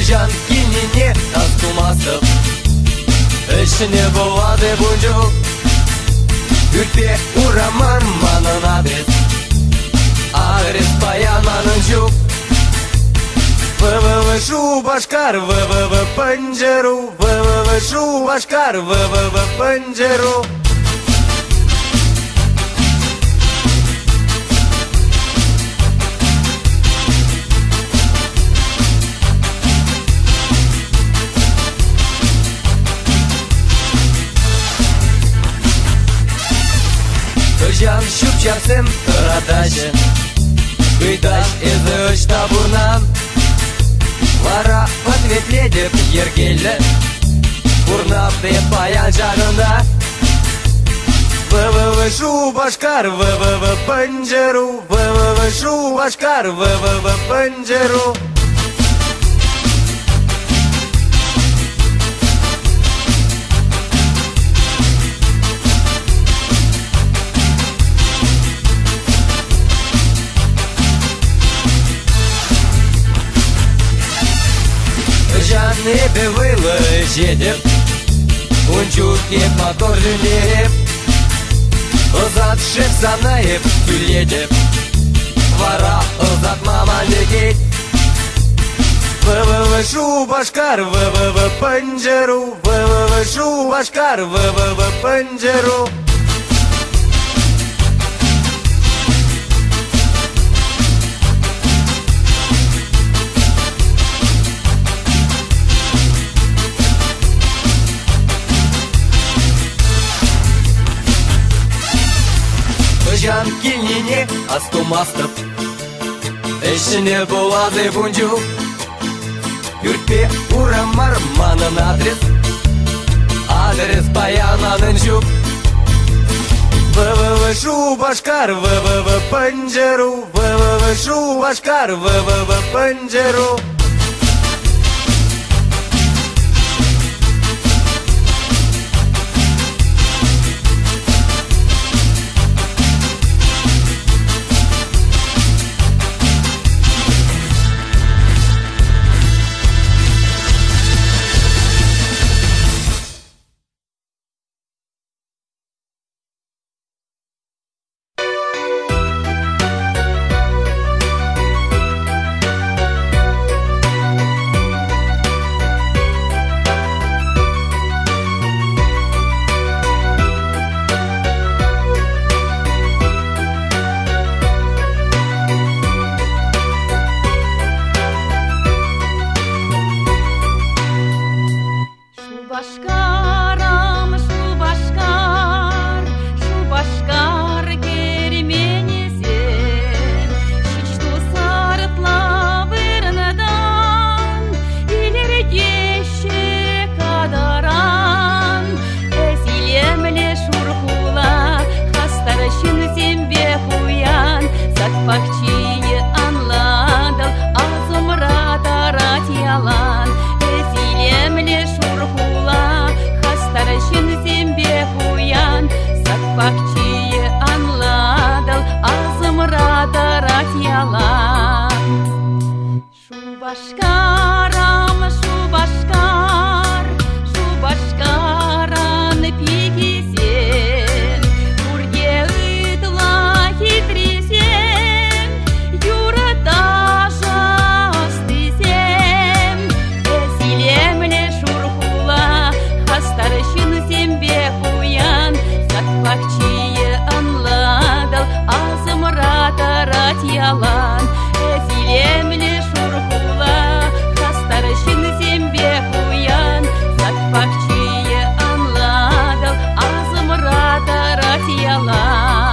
Жан килнине астумастып ішіне болады бұнжу Үрпе ураман манын адрес Адрес баян манын жүк ВВВ шу башкар ВВВ панжеру ВВВ шу башкар ВВВ панжеру Жан шупчасым радашын Кыйдаш езі табурнан Вара ответледіп ергелі Бурнап деп баян жағында ВВВ шу башкар ВВВ панжеру ВВВ шу башкар ВВВ панжеру Небе выложедіп Унчурке мотор жөнеріп Ызат шеп санайып күледіп Вара ызат маман дегет ВВВ шу башкар ВВВ панжеру ВВВ шу башкар ВВВ панжеру Жан килнине астумастып ішіне болады бұнжу Үрпе урамар манын адрес Адрес баян манын жүк ВВВ шу башкар ВВВ панжеру ВВВ шу башкар ВВВ панжеру Pakçıyı anladım ağzımra tarat yalan Ezilemle şurhula hastarışın zembe huyan Sak pakçıyı anladım ağzımra tarat yalan Şu başkaram şu başkar Şu başkaran peki sen Burge ıtla hitrisen Pakçıyı anladım ağzımra tarat yalan Ezilemle şurhula hastarışın zembe huyan Sak pakçıyı anladım ağzımra tarat yalan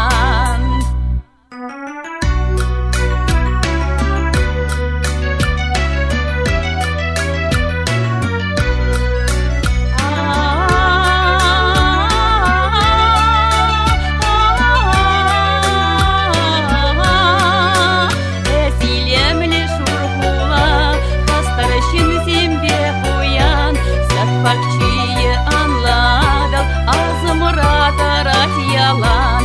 Pakçıyı anladım ağzımra tarat yalan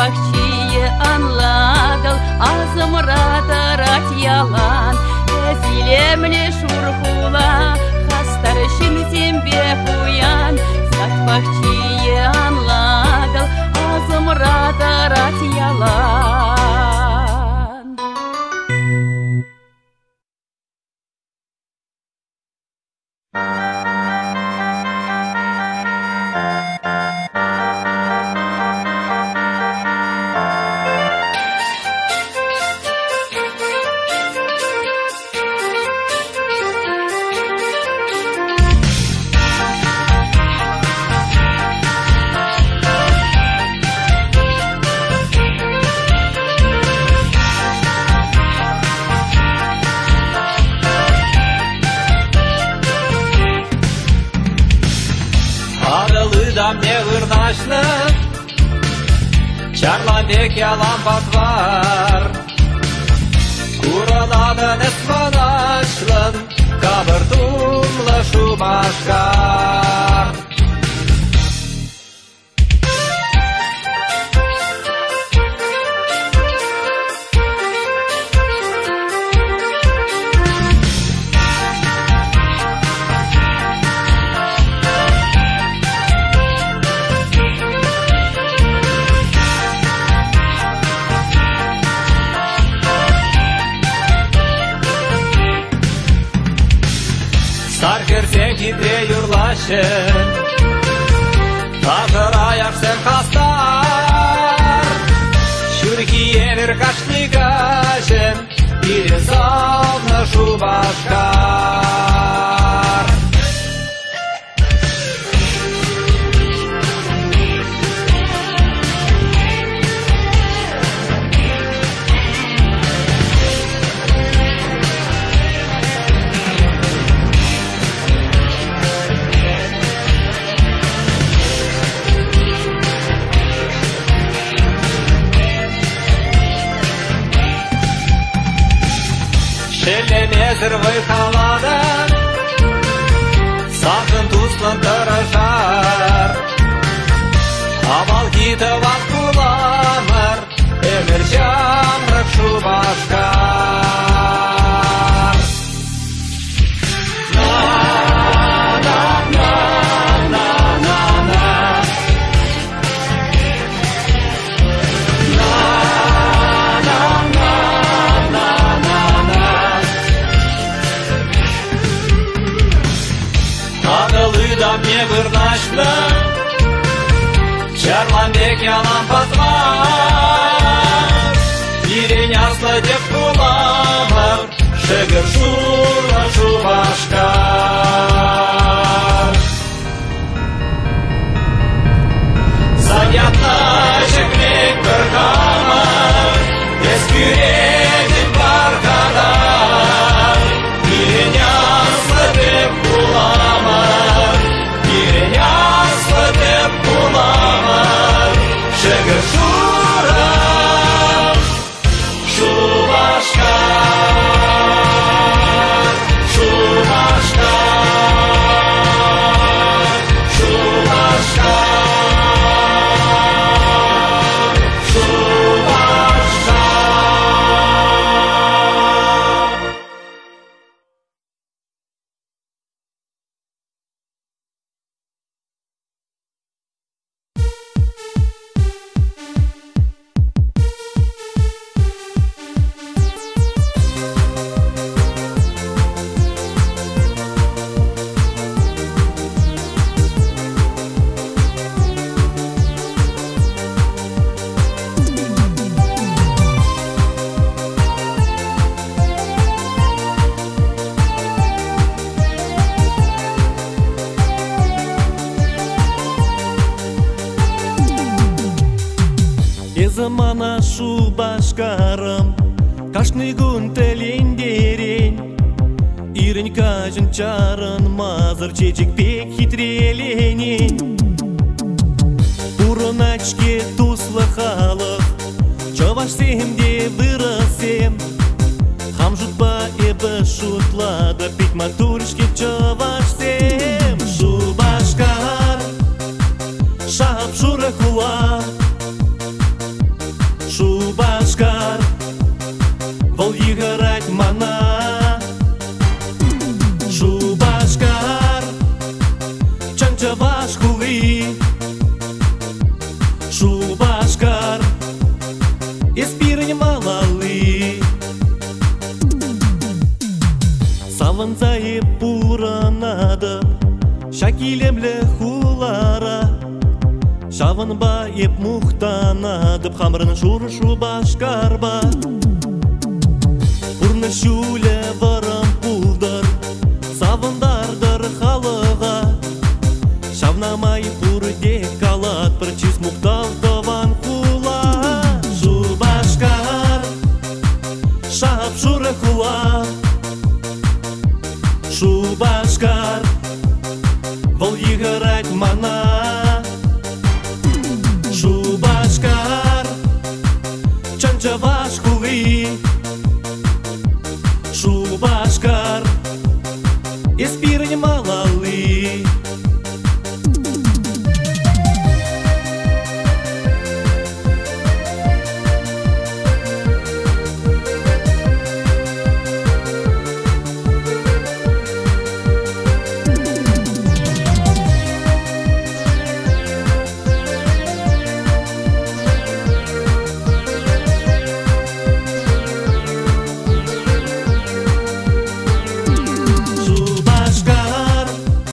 пахчие анладал, азымрата рат ялан. Эсилемле шурхула, хастаршин зембе хуян. Сак пахчие анладал, азымрата рат ялан. Мне вырнашнын Чарланбек ялан батвар Кураладын эсманашлын Кабыртумлы шубашкар Саркерсен китре юрлашын Тажыраяк сен хастар Шүркиемір кашны кашын Ирезалны шубашкар Шелемезір выхаладын Сақын туслын тұрышар Амал кетіп ақ буламыр Өмір жамрық шубашкар Мне вырнашны Чарланбек ялан батвар Ирен яслы деп буламыр Шығыр шула шубашкар Заятна жеклек бір камыр Ескүрегін бар қадар Ирен яслы деп буламыр Яслы деп буламыр Шығыр шура Шубашкар Шубашкар Шубашкар Шубашкар Замана шубашкарым Кашны гун телендерен Ирень кажын чарын Мазыр чечек пек хитреленен Урыначке туслы халық Чавашсем вырасем Хам жутба эбі шутлады Пек матурышке чавашсем Шубашкар Шап шуры хуа чаваш хули, Шубашкар, еспирень малалы. Саванзае пуранады, Шакилемле хулара, Шаванба еп мухтанадып, Хамрын шур Шубашкарба. Пурны шуле варам пулдар, Савандардыр халыға, Шавнамай пурде калат, Прчис муктал таван хула. Шубашкар, Шап шуры хула, Шубашкар, Вол играть мана.